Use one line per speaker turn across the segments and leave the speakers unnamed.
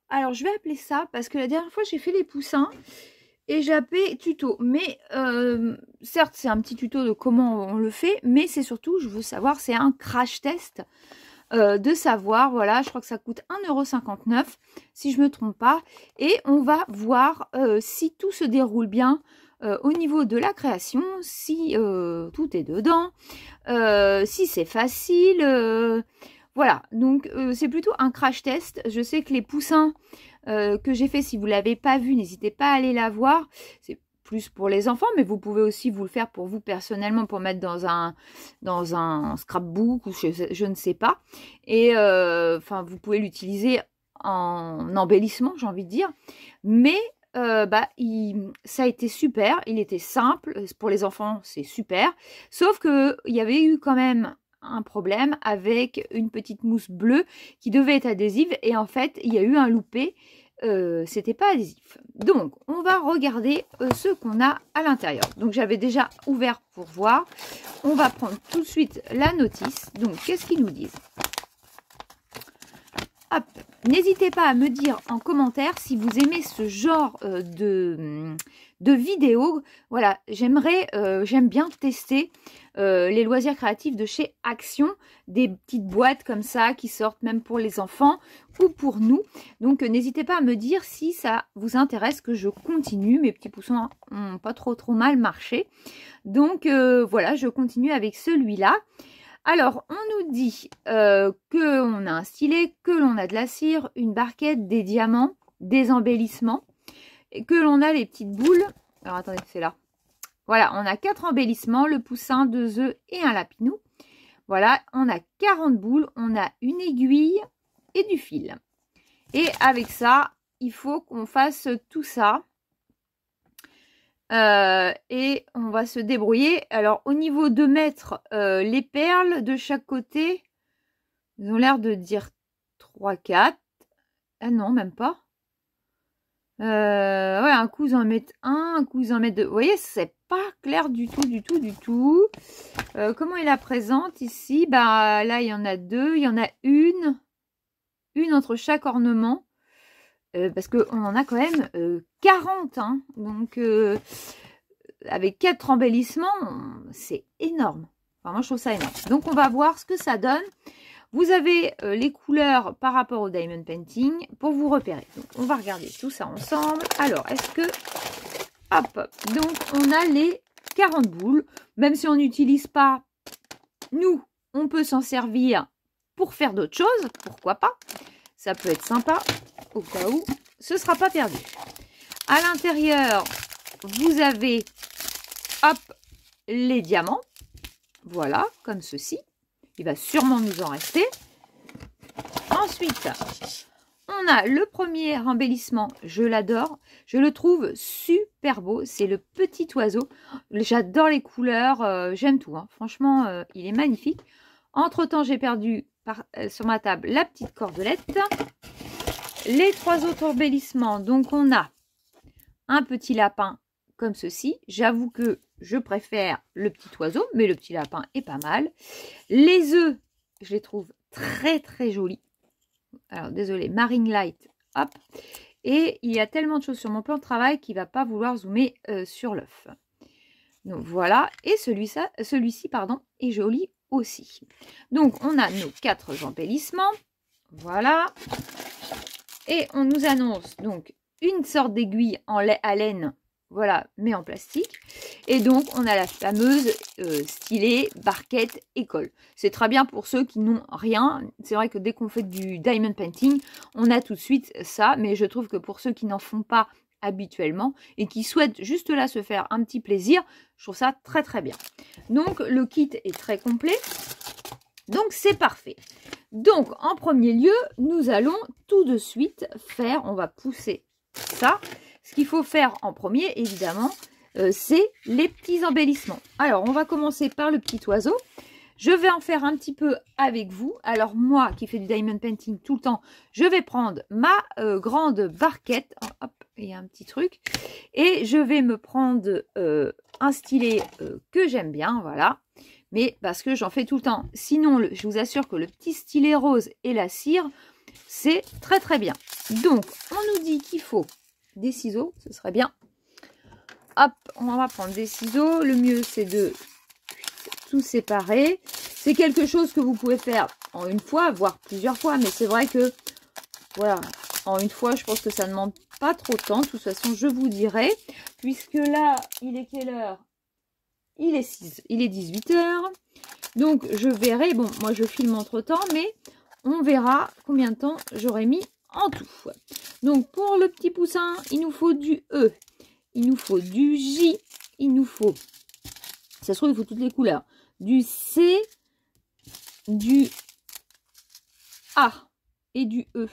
alors je vais appeler ça parce que la dernière fois j'ai fait les poussins et j'ai appelé tuto. Mais certes c'est un petit tuto de comment on le fait, mais c'est surtout, je veux savoir, c'est un crash test de savoir, voilà, je crois que ça coûte 1,59 € si je me trompe pas. Et on va voir si tout se déroule bien au niveau de la création, si tout est dedans, si c'est facile. Voilà, donc c'est plutôt un crash test. Je sais que les poussins que j'ai fait, si vous ne l'avez pas vu, n'hésitez pas à aller la voir. C'est plus pour les enfants, mais vous pouvez aussi vous le faire pour vous personnellement, pour mettre dans un scrapbook ou je ne sais pas. Et enfin, vous pouvez l'utiliser en embellissement, j'ai envie de dire. Mais ça a été super, il était simple, pour les enfants c'est super, sauf que il y avait eu quand même un problème avec une petite mousse bleue qui devait être adhésive et en fait il y a eu un loupé, c'était pas adhésif. Donc on va regarder ce qu'on a à l'intérieur. Donc j'avais déjà ouvert pour voir. On va prendre tout de suite la notice. Donc qu'est-ce qu'ils nous disent? Hop, n'hésitez pas à me dire en commentaire si vous aimez ce genre de vidéos. Voilà, j'aime bien tester les loisirs créatifs de chez Action, des petites boîtes comme ça qui sortent même pour les enfants ou pour nous. Donc n'hésitez pas à me dire si ça vous intéresse que je continue. Mes petits poussins n'ont pas trop mal marché. Donc voilà, je continue avec celui-là. Alors, on nous dit qu'on a un stylet, que l'on a de la cire, une barquette, des diamants, des embellissements, et que l'on a les petites boules. Alors, attendez, c'est là. Voilà, on a 4 embellissements, le poussin, 2 œufs et un lapinou. Voilà, on a 40 boules, on a une aiguille et du fil. Et avec ça, il faut qu'on fasse tout ça. Et on va se débrouiller. Alors au niveau de mettre les perles de chaque côté, ils ont l'air de dire 3-4. Ah non, même pas. Ouais, un coup ils en mettent un coup ils en mettent deux. Vous voyez, c'est pas clair du tout. Comment il la présente ici? Bah là il y en a 2, il y en a une entre chaque ornement. Parce qu'on en a quand même 40, hein. Donc avec 4 embellissements, c'est énorme. Enfin, moi je trouve ça énorme. Donc on va voir ce que ça donne. Vous avez les couleurs par rapport au diamond painting pour vous repérer. Donc on va regarder tout ça ensemble. Alors est-ce que... Hop, donc on a les 40 boules. Même si on n'utilise pas, nous, on peut s'en servir pour faire d'autres choses. Pourquoi pas? Ça peut être sympa au cas où ce ne sera pas perdu. À l'intérieur, vous avez hop, les diamants. Voilà, comme ceci. Il va sûrement nous en rester. Ensuite, on a le premier embellissement. Je l'adore. Je le trouve super beau. C'est le petit oiseau. J'adore les couleurs. J'aime tout, hein. Franchement, il est magnifique. Entre-temps, j'ai perdu sur ma table la petite cordelette. Les 3 autres embellissements. Donc, on a un petit lapin comme ceci. J'avoue que je préfère le petit oiseau, mais le petit lapin est pas mal. Les œufs, je les trouve très jolis. Alors, désolé, Marine Light, hop. Et il y a tellement de choses sur mon plan de travail qu'il ne va pas vouloir zoomer sur l'œuf. Donc, voilà. Et celui-ci, pardon, est joli aussi. Donc, on a nos 4 embellissements. Voilà. Et on nous annonce donc une sorte d'aiguille à laine, voilà, mais en plastique. Et donc, on a la fameuse stylet, barquette et colle. C'est très bien pour ceux qui n'ont rien. C'est vrai que dès qu'on fait du diamond painting, on a tout de suite ça. Mais je trouve que pour ceux qui n'en font pas habituellement et qui souhaitent juste là se faire un petit plaisir, je trouve ça très bien. Donc, le kit est très complet. Donc, c'est parfait. Donc, en premier lieu, nous allons tout de suite faire, on va pousser ça. Ce qu'il faut faire en premier, évidemment, c'est les petits embellissements. Alors, on va commencer par le petit oiseau. Je vais en faire un petit peu avec vous. Alors, moi qui fais du diamond painting tout le temps, je vais prendre ma grande barquette. Hop, il y a un petit truc. Et je vais me prendre un stylet que j'aime bien, voilà. Mais parce que j'en fais tout le temps. Sinon, je vous assure que le petit stylet rose et la cire, c'est très bien. Donc, on nous dit qu'il faut des ciseaux, ce serait bien. Hop, on va prendre des ciseaux. Le mieux, c'est de tout séparer. C'est quelque chose que vous pouvez faire en une fois, voire plusieurs fois. Mais c'est vrai que, voilà, en une fois, je pense que ça ne demande pas trop de temps. De toute façon, je vous dirai. Puisque là, il est quelle heure? Il est 18 h. Donc, je verrai. Bon, moi, je filme entre-temps, mais on verra combien de temps j'aurai mis en tout. Donc, pour le petit poussin, il nous faut du E. Il nous faut du J. Il nous faut, ça se trouve, il faut toutes les couleurs. Du C, du A et du E.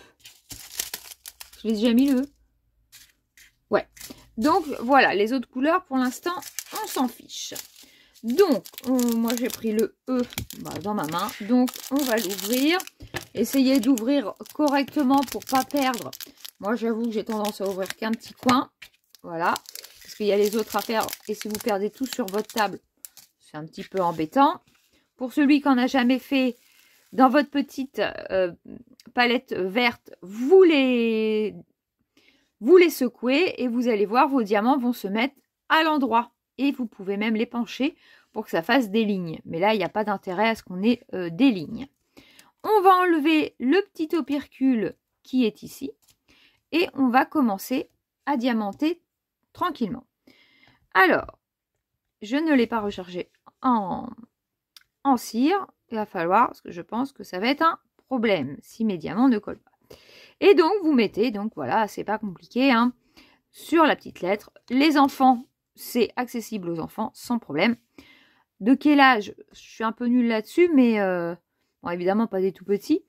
Je l'ai déjà mis le E. Ouais. Donc, voilà, les autres couleurs, pour l'instant, on s'en fiche. Donc, moi, j'ai pris le E dans ma main. Donc, on va l'ouvrir. Essayez d'ouvrir correctement pour pas perdre. Moi, j'avoue que j'ai tendance à ouvrir qu'un petit coin. Voilà. Parce qu'il y a les autres à faire. Et si vous perdez tout sur votre table, c'est un petit peu embêtant. Pour celui qui n'en a jamais fait, dans votre petite palette verte, vous les secouez et vous allez voir, vos diamants vont se mettre à l'endroit. Et vous pouvez même les pencher pour que ça fasse des lignes. Mais là, il n'y a pas d'intérêt à ce qu'on ait des lignes. On va enlever le petit opercule qui est ici. Et on va commencer à diamanter tranquillement. Alors, je ne l'ai pas rechargé en cire. Il va falloir, parce que je pense que ça va être un problème si mes diamants ne collent pas. Et donc, vous mettez, donc voilà, c'est pas compliqué, hein, sur la petite lettre. Les enfants, c'est accessible aux enfants sans problème. De quel âge? Je suis un peu nulle là-dessus, mais bon, évidemment pas des tout petits.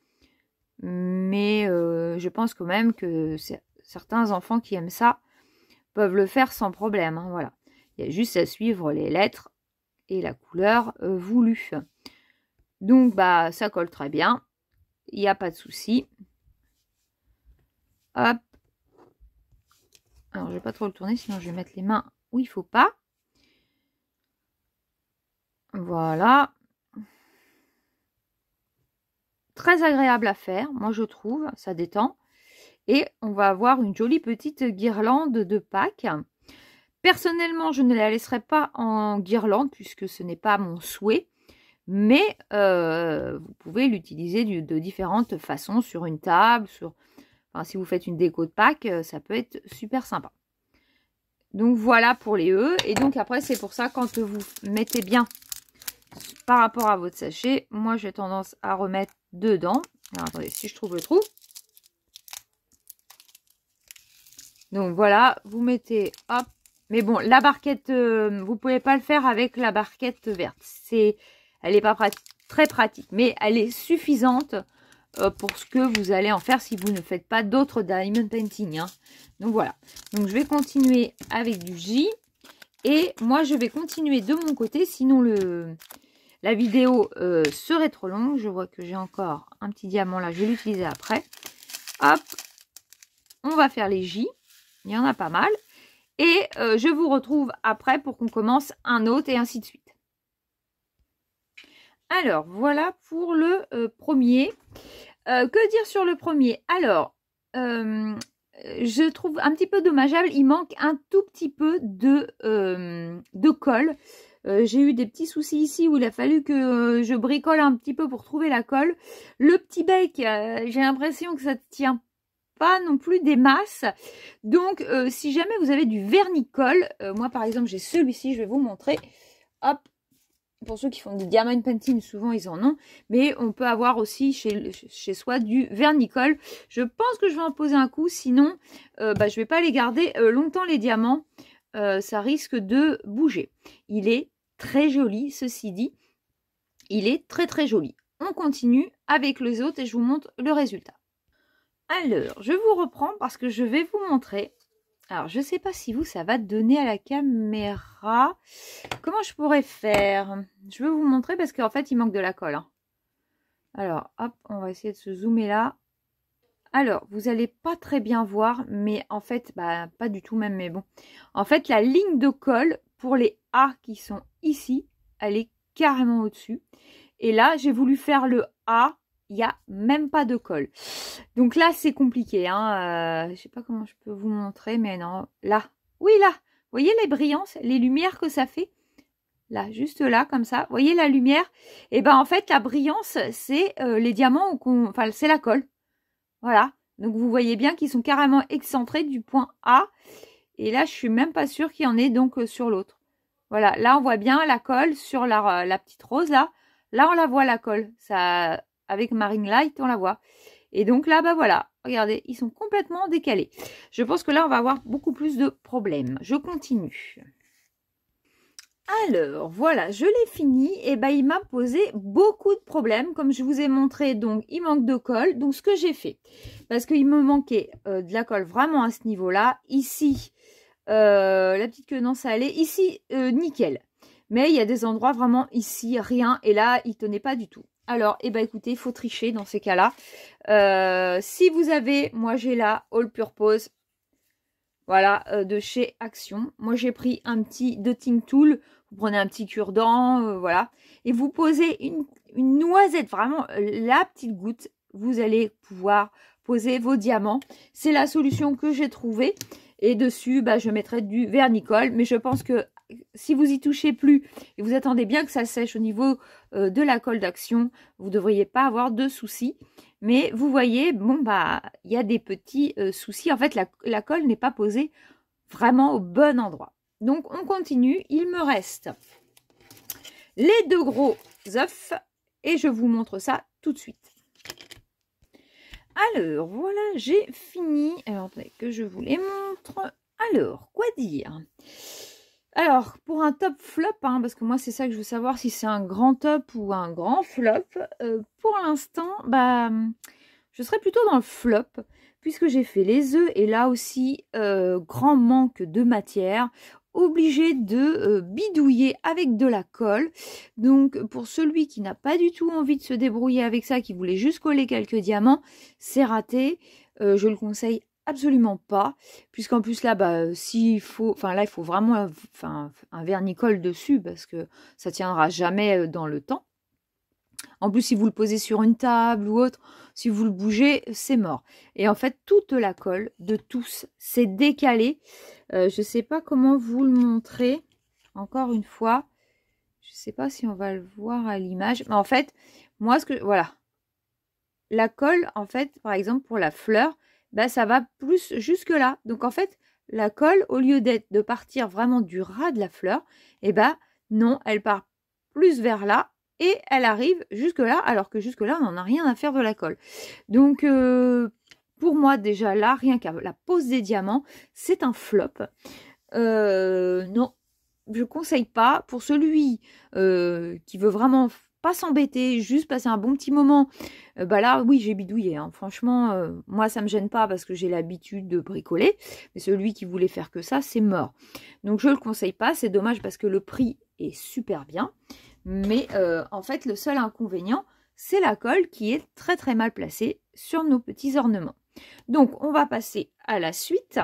Mais je pense quand même que certains enfants qui aiment ça peuvent le faire sans problème. Hein, voilà. Il y a juste à suivre les lettres et la couleur voulue. Donc, bah, ça colle très bien. Il n'y a pas de souci. Hop. Alors, je ne vais pas trop le tourner, sinon je vais mettre les mains où il ne faut pas. Voilà. Très agréable à faire, moi je trouve. Ça détend. Et on va avoir une jolie petite guirlande de Pâques. Personnellement, je ne la laisserai pas en guirlande puisque ce n'est pas mon souhait. Mais vous pouvez l'utiliser de différentes façons sur une table. Enfin, si vous faites une déco de Pâques, ça peut être super sympa. Donc voilà pour les E. Et donc après, c'est pour ça quand vous mettez bien par rapport à votre sachet, moi j'ai tendance à remettre dedans. Alors attendez, si je trouve le trou. Donc voilà, vous mettez, hop. Mais bon, la barquette, vous pouvez pas le faire avec la barquette verte. Elle n'est pas très pratique, mais elle est suffisante pour ce que vous allez en faire si vous ne faites pas d'autres diamond painting. Hein. Donc voilà. Donc je vais continuer avec du J. Et moi, je vais continuer de mon côté, sinon la vidéo serait trop longue. Je vois que j'ai encore un petit diamant là, je vais l'utiliser après. Hop, on va faire les J. Il y en a pas mal. Et je vous retrouve après pour qu'on commence un autre et ainsi de suite. Alors, voilà pour le premier. Que dire sur le premier? Alors, je trouve un petit peu dommageable. Il manque un tout petit peu de colle. J'ai eu des petits soucis ici où il a fallu que je bricole un petit peu pour trouver la colle. Le petit bec, j'ai l'impression que ça ne tient pas non plus des masses. Donc, si jamais vous avez du vernicole, moi par exemple, j'ai celui-ci, je vais vous montrer. Hop. Pour ceux qui font du diamond painting, souvent ils en ont. Mais on peut avoir aussi chez soi du vernicole. Je pense que je vais en poser un coup. Sinon, je ne vais pas les garder longtemps les diamants. Ça risque de bouger. Il est très joli, ceci dit. Il est très très joli. On continue avec les autres et je vous montre le résultat. Alors, je vous reprends parce que je vais vous montrer. Alors, je ne sais pas si vous, ça va donner à la caméra. Comment je pourrais faire? Je vais vous montrer parce qu'en fait, il manque de la colle. Hein. Alors, hop, on va essayer de se zoomer là. Alors, vous n'allez pas très bien voir, mais en fait, bah, pas du tout même, mais bon. En fait, la ligne de colle pour les A qui sont ici, elle est carrément au-dessus. Et là, j'ai voulu faire le A il n'y a même pas de colle. Donc là, c'est compliqué. Hein. Je sais pas comment je peux vous montrer, mais non. Là, oui, là. Vous voyez les brillances, les lumières que ça fait? Là, juste là, comme ça. Vous voyez la lumière? Et ben en fait, la brillance, c'est les diamants, enfin, c'est la colle. Voilà. Donc vous voyez bien qu'ils sont carrément excentrés du point A. Et là, je suis même pas sûre qu'il y en ait donc sur l'autre. Voilà, là on voit bien la colle sur la petite rose là. Là on la voit la colle. Ça, avec ma ring light, on la voit. Et donc là, bah voilà, regardez, ils sont complètement décalés. Je pense que là, on va avoir beaucoup plus de problèmes. Je continue. Alors, voilà, je l'ai fini. Et ben, il m'a posé beaucoup de problèmes. Comme je vous ai montré, donc, il manque de colle. Donc, ce que j'ai fait, parce qu'il me manquait de la colle vraiment à ce niveau-là. Ici, la petite queue non salée. Ici, nickel. Mais il y a des endroits vraiment ici, rien. Et là, il tenait pas du tout. Alors, eh ben, écoutez, il faut tricher dans ces cas-là. Si vous avez, moi j'ai la All Purpose, voilà, de chez Action. Moi j'ai pris un petit dotting tool. Vous prenez un petit cure-dent, voilà. Et vous posez une noisette, vraiment la petite goutte. Vous allez pouvoir poser vos diamants. C'est la solution que j'ai trouvée. Et dessus, bah, je mettrai du vernicole. Mais je pense que si vous y touchez plus et vous attendez bien que ça sèche au niveau de la colle d'Action, vous ne devriez pas avoir de soucis. Mais vous voyez, bon, bah, il y a des petits soucis. En fait, la colle n'est pas posée vraiment au bon endroit. Donc, on continue. Il me reste les 2 gros œufs et je vous montre ça tout de suite. Alors, voilà, j'ai fini. Alors, attendez que je vous les montre. Alors, quoi dire? Alors, pour un top flop, hein, parce que moi, c'est ça que je veux savoir, si c'est un grand top ou un grand flop. Pour l'instant, bah, je serais plutôt dans le flop, puisque j'ai fait les œufs. Et là aussi, grand manque de matière. Obligé de bidouiller avec de la colle. Donc, pour celui qui n'a pas du tout envie de se débrouiller avec ça, qui voulait juste coller quelques diamants, c'est raté. Je le conseille absolument pas, puisqu'en plus là, bah, s'il faut, enfin là, il faut vraiment un vernicole dessus parce que ça tiendra jamais dans le temps. En plus, si vous le posez sur une table ou autre, si vous le bougez, c'est mort. Et en fait, toute la colle de tous s'est décalée. Je ne sais pas comment vous le montrer. Encore une fois, je ne sais pas si on va le voir à l'image. Mais en fait, moi, voilà. La colle, en fait, par exemple, pour la fleur, bah, ça va plus jusque là. Donc, en fait, la colle, au lieu de partir vraiment du ras de la fleur, eh ben, non, elle part plus vers là. Et elle arrive jusque là, alors que jusque là, on n'en a rien à faire de la colle. Donc, pour moi, déjà là, rien qu'à la pose des diamants, c'est un flop. Non, je conseille pas. Pour celui qui veut vraiment pas s'embêter, juste passer un bon petit moment, bah là, oui, j'ai bidouillé. Hein. Franchement, moi, ça me gêne pas parce que j'ai l'habitude de bricoler. Mais celui qui voulait faire que ça, c'est mort. Donc, je le conseille pas. C'est dommage parce que le prix est super bien. Mais en fait, le seul inconvénient, c'est la colle qui est très très mal placée sur nos petits ornements. Donc, on va passer à la suite.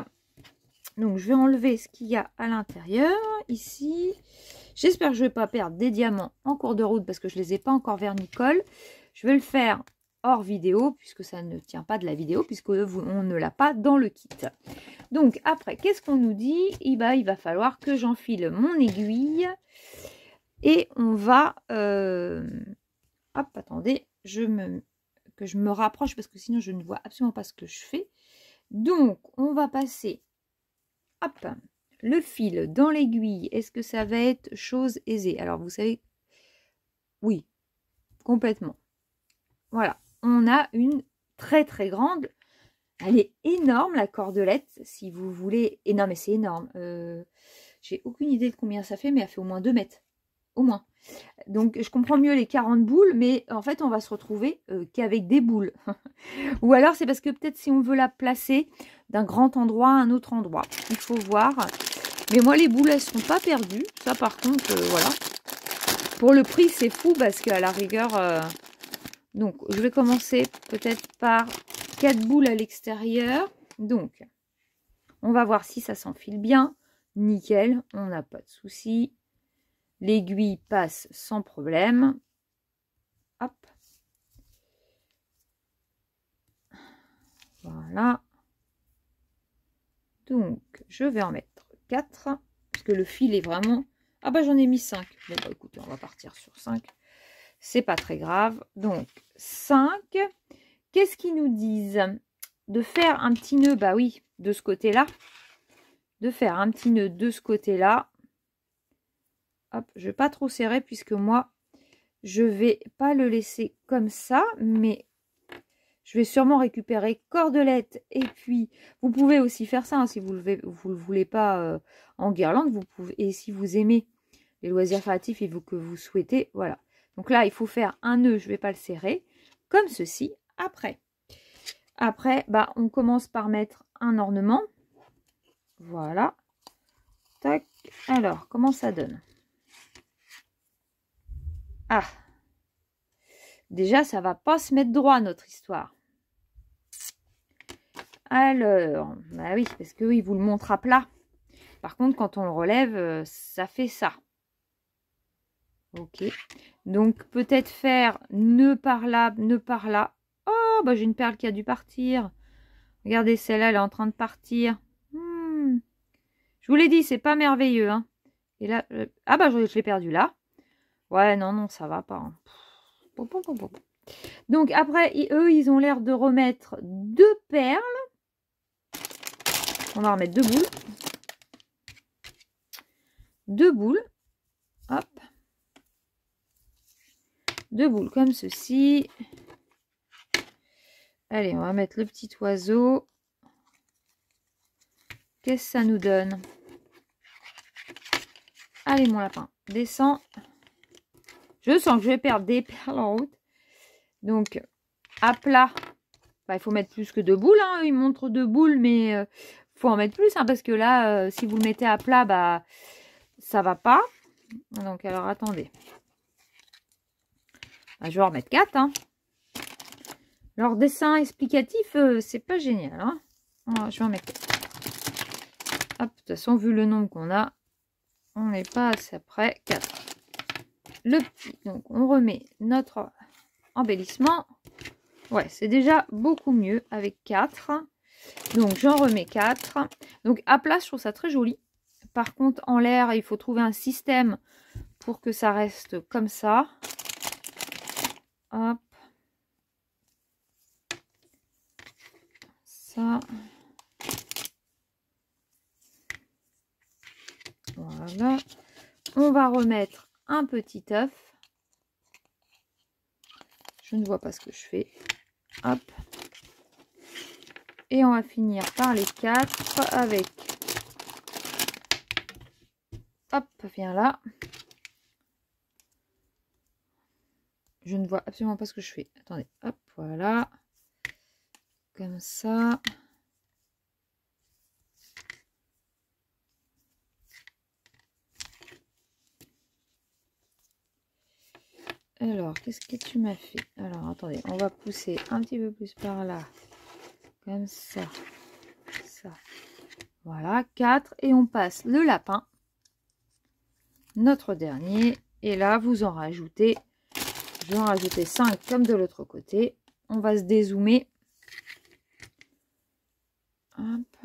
Donc, je vais enlever ce qu'il y a à l'intérieur, ici. J'espère que je ne vais pas perdre des diamants en cours de route parce que je ne les ai pas encore vernicole. Je vais le faire hors vidéo puisque ça ne tient pas de la vidéo, puisqu'on ne l'a pas dans le kit. Donc, après, qu'est-ce qu'on nous dit? Il va falloir que j'enfile mon aiguille. Et on va... hop, attendez, que je me rapproche parce que sinon je ne vois absolument pas ce que je fais. Donc, on va passer, hop, le fil dans l'aiguille. Est-ce que ça va être chose aisée? Alors, vous savez, oui, complètement. Voilà, on a une très très grande... Elle est énorme, la cordelette, si vous voulez... Et non, mais c'est énorme. J'ai aucune idée de combien ça fait, mais elle fait au moins 2 mètres. Au moins. Donc, je comprends mieux les 40 boules, mais en fait, on va se retrouver qu'avec des boules. Ou alors, c'est parce que peut-être si on veut la placer d'un grand endroit à un autre endroit. Il faut voir. Mais moi, les boules, elles ne sont pas perdues. Ça, par contre, voilà. Pour le prix, c'est fou parce qu'à la rigueur... Donc, je vais commencer peut-être par 4 boules à l'extérieur. Donc, on va voir si ça s'enfile bien. Nickel, on n'a pas de souci. L'aiguille passe sans problème. Hop. Voilà. Donc, je vais en mettre 4. Parce que le fil est vraiment... Ah bah j'en ai mis 5. Bon bah écoutez, on va partir sur 5. C'est pas très grave. Donc, 5. Qu'est-ce qu'ils nous disent? De faire un petit nœud, bah oui, de ce côté-là. De faire un petit nœud de ce côté-là. Hop, je vais pas trop serrer puisque moi, je vais pas le laisser comme ça, mais je vais sûrement récupérer cordelette. Et puis, vous pouvez aussi faire ça, hein, si vous le voulez pas en guirlande. Vous pouvez, et si vous aimez les loisirs créatifs et que vous souhaitez, voilà. Donc là, il faut faire un nœud, je vais pas le serrer, comme ceci. Après, bah, on commence par mettre un ornement. Voilà. Tac. Alors, comment ça donne? Ah. Déjà, ça va pas se mettre droit, notre histoire. Alors, bah oui, parce que oui, il vous le montre à plat. Par contre, quand on le relève, ça fait ça. Ok. Donc, peut-être faire nœud par là, nœud par là. Oh, bah j'ai une perle qui a dû partir. Regardez, celle-là, elle est en train de partir. Je vous l'ai dit, c'est pas merveilleux. Hein. Et là, ah bah je l'ai perdu là. Ouais, non, ça va pas. Hein. Donc après, eux, ils ont l'air de remettre 2 perles. On va remettre 2 boules. 2 boules. Hop. 2 boules comme ceci. Allez, on va mettre le petit oiseau. Qu'est-ce que ça nous donne? Allez, mon lapin, descends. Je sens que je vais perdre des perles en route. Donc, à plat, bah, il faut mettre plus que 2 boules. Hein. Il montre 2 boules, mais il faut en mettre plus. Hein, parce que là, si vous le mettez à plat, bah, ça va pas. Donc, alors, attendez. Bah, je vais en remettre 4. Hein. Leur dessin explicatif, c'est pas génial. Hein. Je vais en mettre 4. Hop, de toute façon, vu le nombre qu'on a, on n'est pas assez près. 4. Le petit, donc on remet notre embellissement. Ouais, c'est déjà beaucoup mieux avec 4. Donc j'en remets 4. Donc à plat, je trouve ça très joli. Par contre, en l'air, il faut trouver un système pour que ça reste comme ça. Hop. Ça. Voilà. On va remettre un petit œuf. Je ne vois pas ce que je fais. Hop. Et on va finir par les 4 avec... Hop, viens là. Je ne vois absolument pas ce que je fais. Attendez, hop, voilà. Comme ça. Alors, qu'est-ce que tu m'as fait? Alors, attendez, on va pousser un petit peu plus par là. Comme ça. Ça. Voilà, 4. Et on passe le lapin. Notre dernier. Et là, vous en rajoutez. Je vais en rajouter 5 comme de l'autre côté. On va se dézoomer. Hop.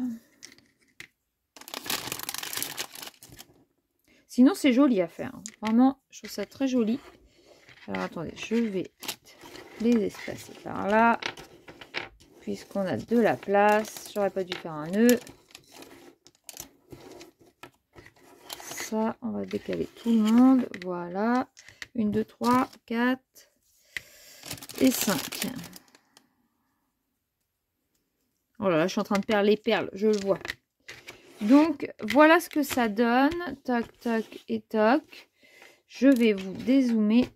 Sinon, c'est joli à faire. Vraiment, je trouve ça très joli. Alors, attendez, je vais les espacer par là. Puisqu'on a de la place. J'aurais pas dû faire un nœud. Ça, on va décaler tout le monde. Voilà. 1, 2, 3, 4 et 5. Oh là là, je suis en train de perdre les perles, je le vois. Donc, voilà ce que ça donne. Tac, tac et tac. Je vais vous dézoomer.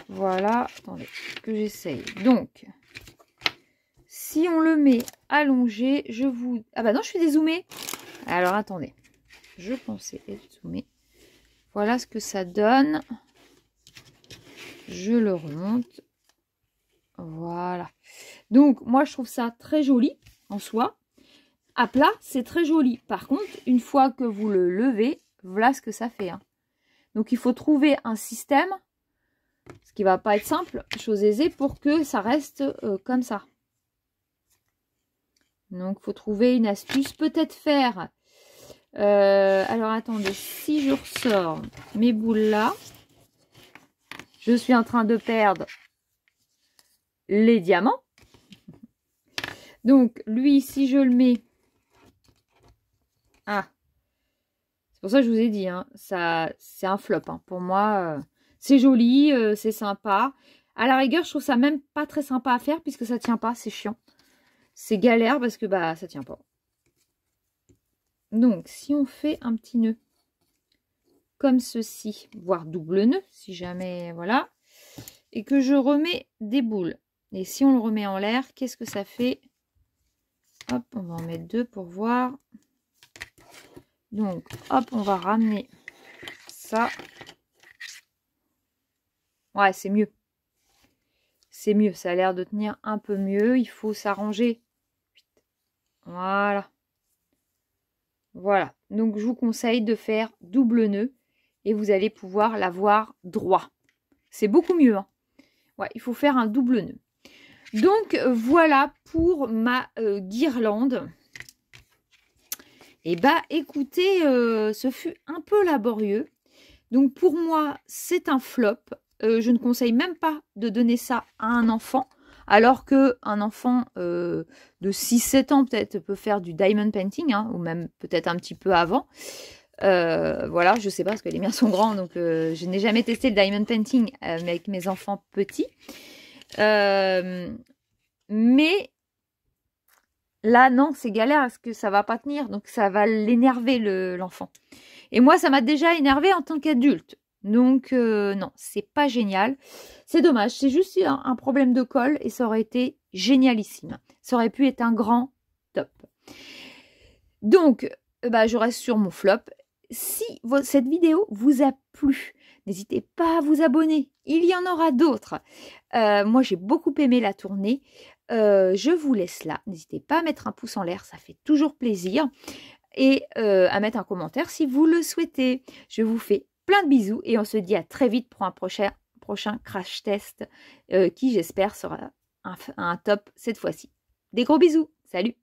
Voilà. Attendez, que j'essaye. Donc, si on le met allongé, je vous... Ah bah non, je suis dézoomée. Alors, attendez. Je pensais être zoomée. Voilà ce que ça donne. Je le remonte. Voilà. Donc, moi, je trouve ça très joli en soi. À plat, c'est très joli. Par contre, une fois que vous le levez, voilà ce que ça fait. Hein. Donc, il faut trouver un système, ce qui va pas être simple, chose aisée, pour que ça reste comme ça. Donc, il faut trouver une astuce. Peut-être faire... alors, attendez. Si je ressors mes boules là, je suis en train de perdre les diamants. Donc, lui, si je le mets... Ah, c'est pour ça que je vous ai dit, hein, ça, c'est un flop. Hein. Pour moi, c'est joli, c'est sympa. À la rigueur, je trouve ça même pas très sympa à faire puisque ça tient pas, c'est chiant. C'est galère parce que bah ça tient pas. Donc, si on fait un petit nœud comme ceci, voire double nœud, si jamais, voilà, et que je remets des boules. Et si on le remet en l'air, qu'est-ce que ça fait? Hop, on va en mettre 2 pour voir. Donc, hop, on va ramener ça. Ouais, c'est mieux. C'est mieux, ça a l'air de tenir un peu mieux. Il faut s'arranger. Voilà. Voilà. Donc, je vous conseille de faire double nœud et vous allez pouvoir l'avoir droit. C'est beaucoup mieux. Hein. Ouais, il faut faire un double nœud. Donc, voilà pour ma guirlande. Et bah, écoutez, ce fut un peu laborieux. Donc, pour moi, c'est un flop. Je ne conseille même pas de donner ça à un enfant. Alors qu'un enfant de 6-7 ans peut-être peut faire du diamond painting, hein, ou même peut-être un petit peu avant. Voilà, je sais pas parce que les miens sont grands, donc je n'ai jamais testé le diamond painting avec mes enfants petits. Mais là, non, c'est galère parce que ça va pas tenir, donc ça va l'énerver l'enfant. Et moi, ça m'a déjà énervé en tant qu'adulte. Donc, non, c'est pas génial. C'est dommage, c'est juste un problème de colle et ça aurait été génialissime. Ça aurait pu être un grand top. Donc, bah, je reste sur mon flop. Si cette vidéo vous a plu, n'hésitez pas à vous abonner. Il y en aura d'autres. Moi, j'ai beaucoup aimé la tournée. Je vous laisse là. N'hésitez pas à mettre un pouce en l'air, ça fait toujours plaisir. Et à mettre un commentaire si vous le souhaitez. Je vous fais plein de bisous et on se dit à très vite pour un prochain crash test qui j'espère sera un top cette fois-ci. Des gros bisous, salut!